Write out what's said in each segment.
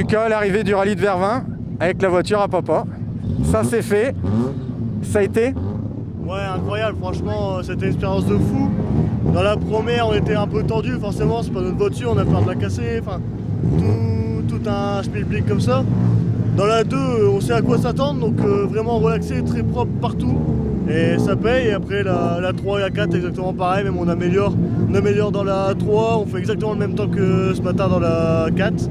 Lucas, l'arrivée du rallye de Vervins avec la voiture à papa. Ça c'est fait. Ça a été? Ouais, incroyable, franchement, c'était une expérience de fou. Dans la première, on était un peu tendu, forcément, c'est pas notre voiture, on a peur de la casser, enfin, tout un schmilblick comme ça. Dans la 2, on sait à quoi s'attendre, donc vraiment relaxé, très propre partout. Et ça paye, et après la 3 et la 4, exactement pareil, même on améliore dans la 3, on fait exactement le même temps que ce matin dans la 4.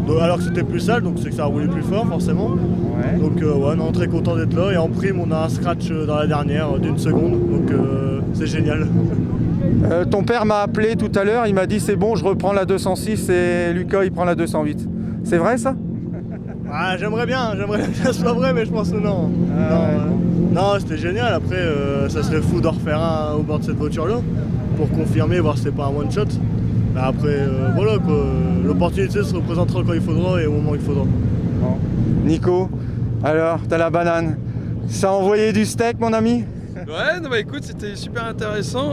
Donc, alors que c'était plus sale, donc c'est que ça a roulé plus fort forcément. Ouais. Donc ouais, non, très content d'être là. Et en prime, on a un scratch dans la dernière d'une seconde, donc c'est génial. Ton père m'a appelé tout à l'heure, il m'a dit c'est bon, je reprends la 206 et Lucas il prend la 208. C'est vrai ça? Ah, j'aimerais bien que ça soit vrai, mais je pense que non. Non, c'était génial. Après, ça serait fou d'en refaire un au bord de cette voiture-là pour confirmer, voir si c'est pas un one shot. Mais après, voilà quoi. L'opportunité se représentera quand il faudra et au moment où il faudra. Bon. Nico, alors t'as la banane. Ça a envoyé du steak mon ami? Ouais, non, bah écoute, c'était super intéressant.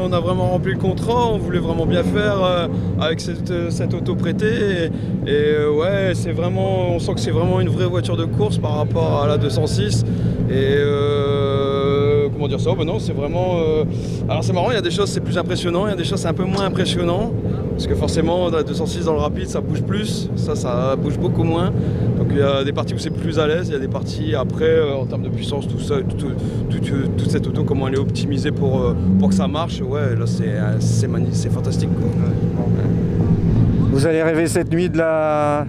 On a vraiment rempli le contrat, on voulait vraiment bien faire avec cette auto prêtée. Et ouais, c'est vraiment, on sent que c'est vraiment une vraie voiture de course par rapport à la 206. Et comment dire ça? Bah non, c'est vraiment. Alors c'est marrant, il y a des choses c'est plus impressionnant, il y a des choses c'est un peu moins impressionnant. Parce que forcément, dans la 206 dans le rapide, ça bouge plus, ça bouge beaucoup moins. Donc il y a des parties où c'est plus à l'aise, il y a des parties après, en termes de puissance, tout ça, toute cette auto, comment elle est optimisée pour que ça marche, ouais, là c'est magnifique, c'est fantastique, quoi. Vous allez rêver cette nuit de la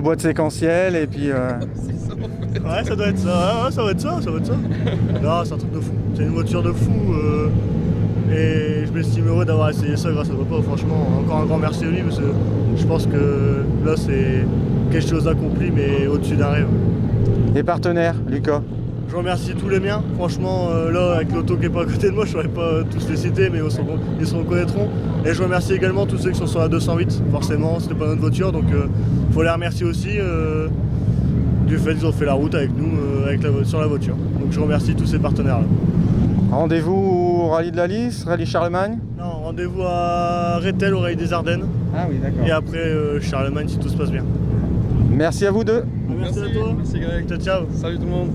boîte séquentielle et puis... Ouais, ça doit être ça, ouais, ça va être ça. Non, c'est un truc de fou. C'est une voiture de fou. Et je m'estime heureux d'avoir essayé ça grâce à papa. Franchement, encore un grand merci à lui parce que je pense que là c'est quelque chose d'accompli mais au-dessus d'un rêve. Les partenaires, Lucas? Je remercie tous les miens. Franchement, là avec l'auto qui est pas à côté de moi, je saurais pas tous les citer mais ils se reconnaîtront. Et je remercie également tous ceux qui sont sur la 208. Forcément, c'était pas notre voiture donc faut les remercier aussi. Du fait qu'ils ont fait la route avec nous sur la voiture. Donc je remercie tous ces partenaires-là. Rendez-vous au rallye de la Lys, rallye Charlemagne? Non, rendez-vous à Rethel au rallye des Ardennes. Ah oui, d'accord. Et après Charlemagne si tout se passe bien. Merci à vous deux. Merci à toi. Merci Greg. Ciao, ciao. Salut tout le monde.